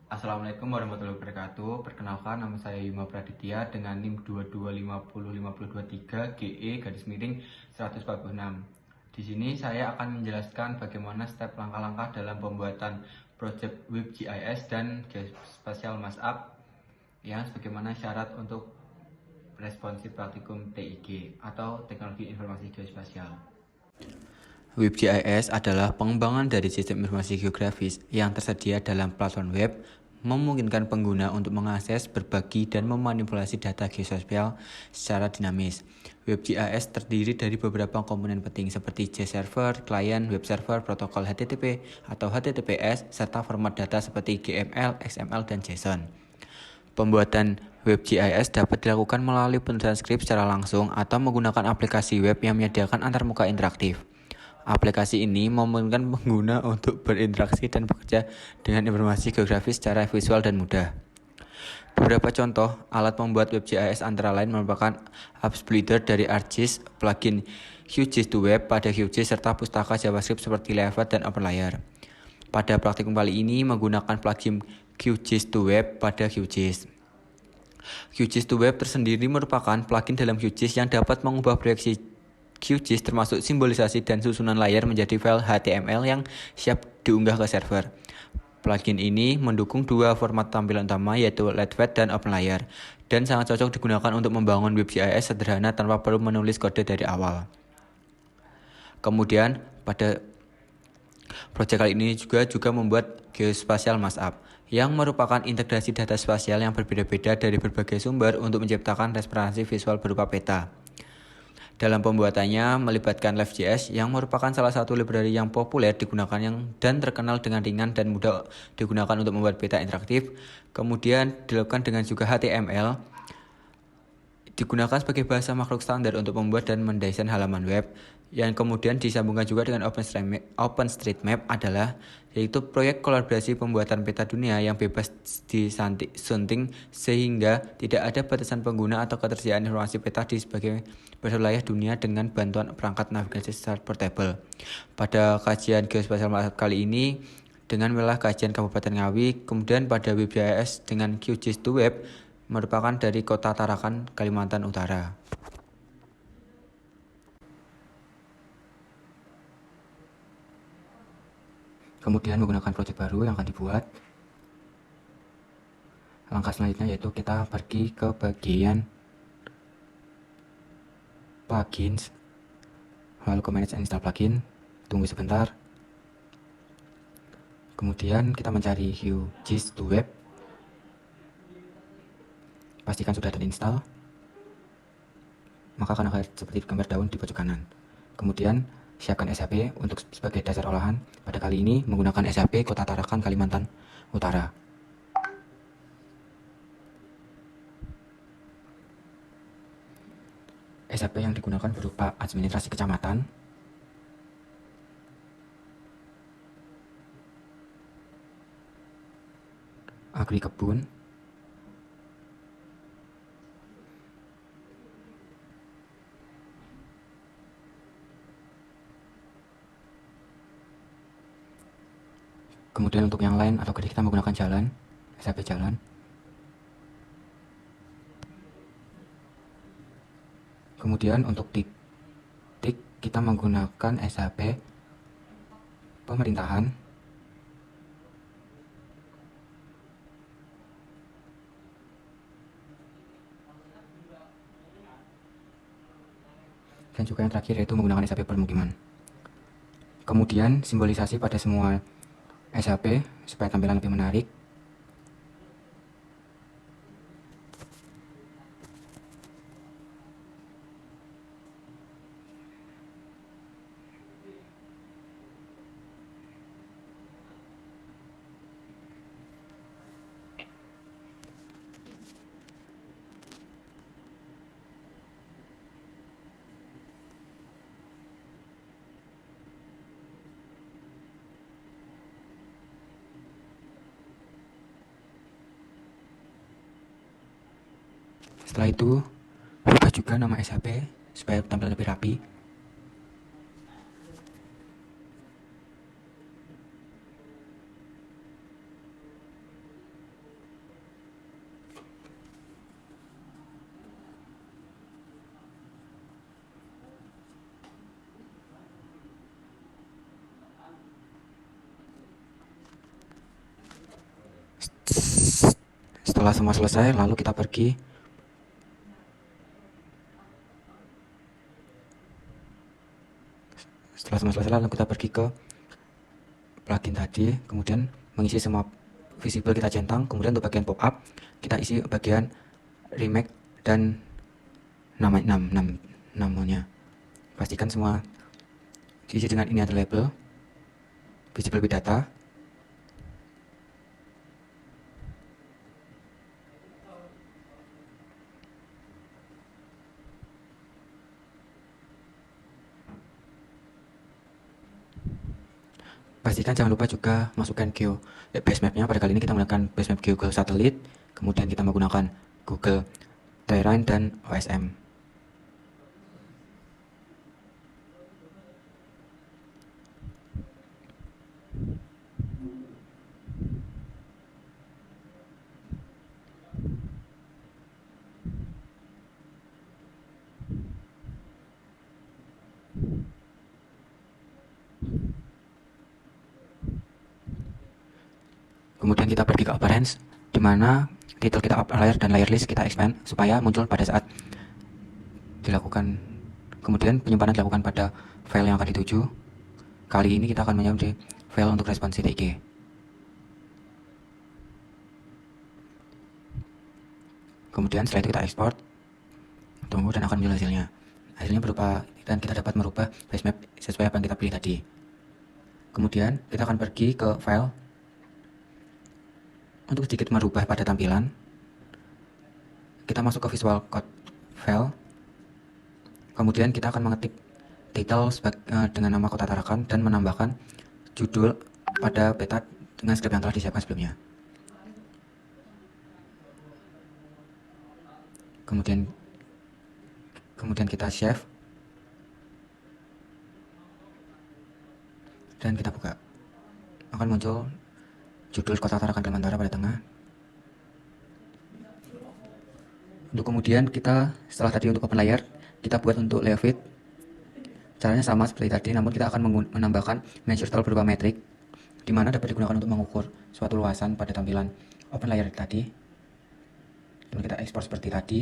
Assalamualaikum warahmatullahi wabarakatuh. Perkenalkan, nama saya Yuma Praditya dengan NIM 22505023 GE garis miring 146. Di sini saya akan menjelaskan bagaimana step langkah-langkah dalam pembuatan project WebGIS dan Geospatial Mashup yang sebagaimana syarat untuk responsif praktikum TIG atau Teknologi Informasi Geospasial. WebGIS adalah pengembangan dari sistem informasi geografis yang tersedia dalam platform web, memungkinkan pengguna untuk mengakses, berbagi, dan memanipulasi data geospasial secara dinamis. WebGIS terdiri dari beberapa komponen penting seperti JServer, klien, web server, protokol HTTP atau HTTPS, serta format data seperti GML, XML, dan JSON. Pembuatan WebGIS dapat dilakukan melalui penulisan skrip secara langsung atau menggunakan aplikasi web yang menyediakan antarmuka interaktif. Aplikasi ini memungkinkan pengguna untuk berinteraksi dan bekerja dengan informasi geografis secara visual dan mudah. Beberapa contoh alat membuat WebGIS antara lain merupakan apps builder dari ArcGIS, plugin QGIS2Web pada QGIS, serta pustaka JavaScript seperti Leaflet dan OpenLayer. Pada praktikum kali ini menggunakan plugin QGIS2Web pada QGIS. QGIS2Web tersendiri merupakan plugin dalam QGIS yang dapat mengubah proyeksi QGIS termasuk simbolisasi dan susunan layar menjadi file HTML yang siap diunggah ke server. Plugin ini mendukung dua format tampilan utama yaitu Leaflet dan OpenLayer dan sangat cocok digunakan untuk membangun WebGIS sederhana tanpa perlu menulis kode dari awal. Kemudian pada proyek kali ini juga membuat Geospatial Mashup yang merupakan integrasi data spasial yang berbeda-beda dari berbagai sumber untuk menciptakan representasi visual berupa peta. Dalam pembuatannya melibatkan Live.js yang merupakan salah satu library yang populer digunakan dan terkenal dengan ringan dan mudah digunakan untuk membuat peta interaktif. Kemudian dilakukan dengan juga HTML, digunakan sebagai bahasa makhluk standar untuk membuat dan mendesain halaman web. Yang kemudian disambungkan juga dengan OpenStreetMap adalah yaitu proyek kolaborasi pembuatan peta dunia yang bebas disunting sehingga tidak ada batasan pengguna atau ketersediaan informasi peta di sebagai wilayah dunia dengan bantuan perangkat navigasi secara portable. Pada kajian Geospatial Mashup kali ini dengan wilayah kajian Kabupaten Ngawi, kemudian pada WebGIS dengan QGIS2Web merupakan dari Kota Tarakan, Kalimantan Utara. Kemudian menggunakan proyek baru yang akan dibuat. Langkah selanjutnya yaitu kita pergi ke bagian plugins, lalu ke manage and install plugin, tunggu sebentar. Kemudian kita mencari QGIS2Web, pastikan sudah terinstall, maka akan ada seperti gambar daun di pojok kanan. Kemudian siapkan SAP untuk sebagai dasar olahan. Pada kali ini menggunakan SAP Kota Tarakan, Kalimantan Utara. SAP yang digunakan berupa administrasi kecamatan, agri kebun, kemudian untuk yang lain atau kita menggunakan jalan, SAP jalan. Kemudian untuk titik kita menggunakan SAP pemerintahan. Dan juga yang terakhir yaitu menggunakan SAP permukiman. Kemudian simbolisasi pada semua SAP supaya tampilan lebih menarik. Setelah itu, ubah juga nama SAP supaya tampil lebih rapi. Setelah semua selesai, lalu kita pergi ke plugin tadi, kemudian mengisi semua visible kita centang, kemudian untuk bagian pop up kita isi bagian remake dan namanya. Pastikan semua diisi dengan ini ada label visible with data. Pastikan jangan lupa juga masukkan base mapnya. Pada kali ini kita menggunakan base map Google Satellite, kemudian kita menggunakan Google Terrain dan OSM. Kemudian kita pergi ke Appearance, di mana title kita up layer dan layer list kita expand supaya muncul pada saat dilakukan. Kemudian penyimpanan dilakukan pada file yang akan dituju. Kali ini kita akan menyimpan di file untuk responsi TIG. Kemudian setelah itu kita ekspor, tunggu dan akan muncul hasilnya. Hasilnya berupa, dan kita dapat merubah base map sesuai apa yang kita pilih tadi. Kemudian kita akan pergi ke file untuk sedikit merubah pada tampilan. Kita masuk ke Visual Code file, kemudian kita akan mengetik title dengan nama Kota Tarakan dan menambahkan judul pada peta dengan script yang telah disiapkan sebelumnya. Kemudian kita save dan kita buka. Akan muncul judul Kota Tarakan Kalimantan pada tengah. Untuk kemudian kita setelah tadi untuk open layer, kita buat untuk layout. Caranya sama seperti tadi, namun kita akan menambahkan measure tool berupa metrik, di mana dapat digunakan untuk mengukur suatu luasan pada tampilan open layer tadi. Dan kita ekspor seperti tadi.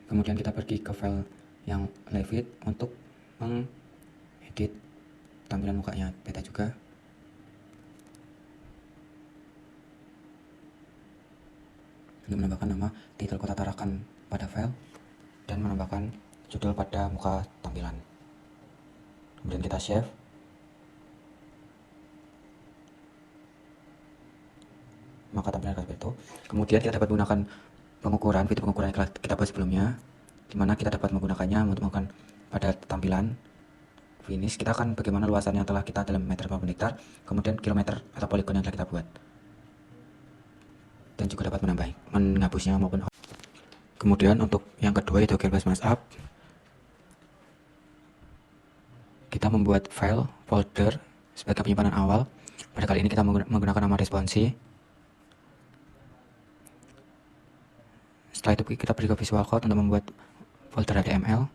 Kemudian kita pergi ke file yang Levit untuk mengedit tampilan mukanya peta juga. Untuk menambahkan nama title Kota Tarakan pada file dan menambahkan judul pada muka tampilan. Kemudian kita save. Maka tampilan seperti itu. Kemudian kita dapat menggunakan fitur pengukuran yang kita buat sebelumnya, dimana kita dapat menggunakannya untuk menggunakan pada tampilan finish. Kita akan bagaimana luasan yang telah kita dalam meter per hektar, kemudian kilometer atau poligon yang telah kita buat, dan juga dapat menghapusnya maupun. Kemudian untuk yang kedua yaitu Canvas Mashup, kita membuat file folder sebagai penyimpanan awal. Pada kali ini kita menggunakan nama responsi. Setelah itu kita pergi ke Visual Code untuk membuat folder HTML.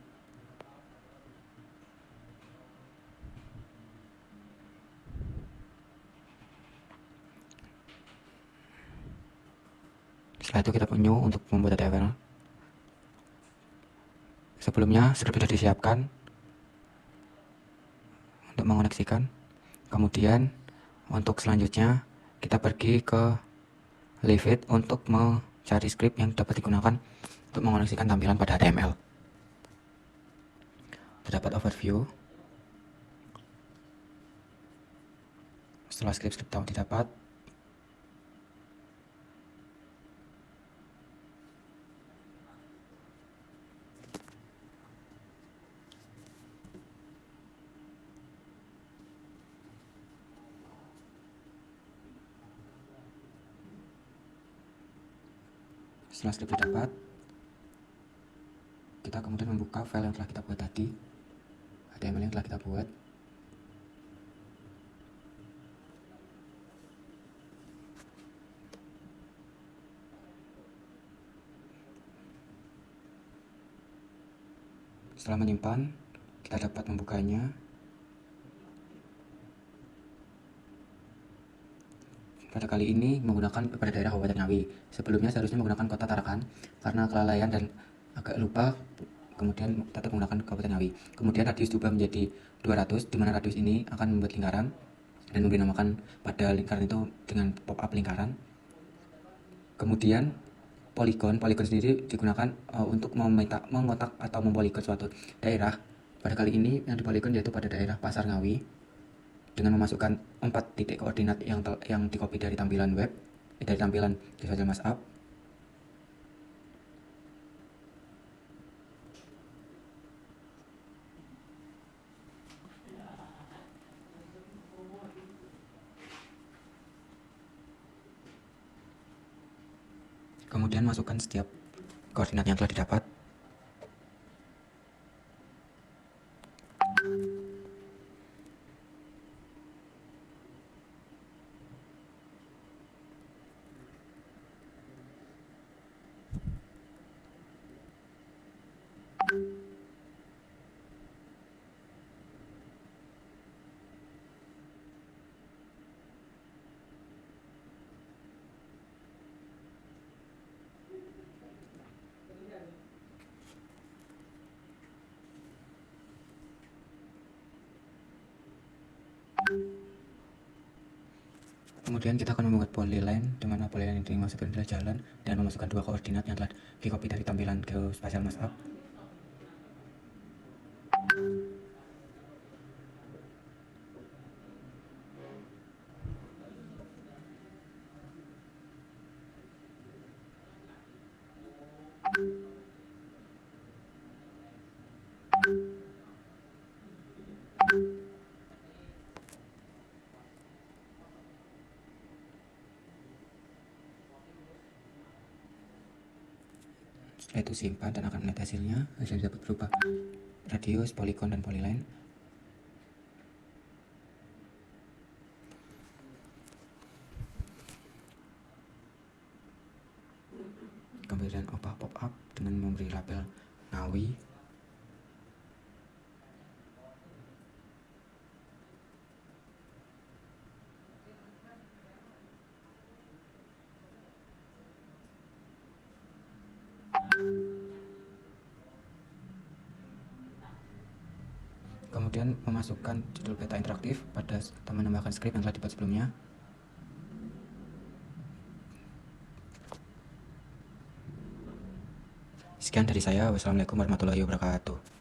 Setelah itu kita new untuk membuat HTML. Sebelumnya script sudah disiapkan untuk mengoneksikan. Kemudian untuk selanjutnya kita pergi ke Levit untuk mencari script yang dapat digunakan untuk mengoneksikan tampilan pada HTML. Terdapat overview. Setelah script tahu didapat, setelah script didapat, kita kemudian membuka file yang telah kita buat tadi, HTML yang telah kita buat. Setelah menyimpan, kita dapat membukanya. Pada kali ini menggunakan pada daerah Kabupaten Ngawi. Sebelumnya seharusnya menggunakan kota Tarakan, karena kelalaian dan agak lupa, kemudian tetap menggunakan Kabupaten Ngawi. Kemudian radius diubah menjadi 200, di mana radius ini akan membuat lingkaran dan memberi namakan pada lingkaran itu dengan pop-up lingkaran. Kemudian poligon sendiri digunakan untuk mengotak atau mempoligon suatu daerah. Pada kali ini yang dipoligon yaitu pada daerah Pasar Ngawi, dengan memasukkan 4 titik koordinat yang dikopi dari tampilan web, dari tampilan Geosocial Mashup. Kemudian masukkan setiap koordinat yang telah didapat. Kemudian kita akan membuat polyline, di mana polyline ini dimaksudkan adalah jalan, dan memasukkan 2 koordinat yang telah dikopi dari tampilan Geospatial Mashup. Setelah itu simpan dan akan melihat hasilnya. Hasilnya dapat berupa radius, poligon, dan polyline. Kemudian ubah pop-up dengan memberi label Ngawi. Kemudian memasukkan judul peta interaktif pada menambahkan skrip yang telah dibuat sebelumnya. Sekian dari saya. Wassalamualaikum warahmatullahi wabarakatuh.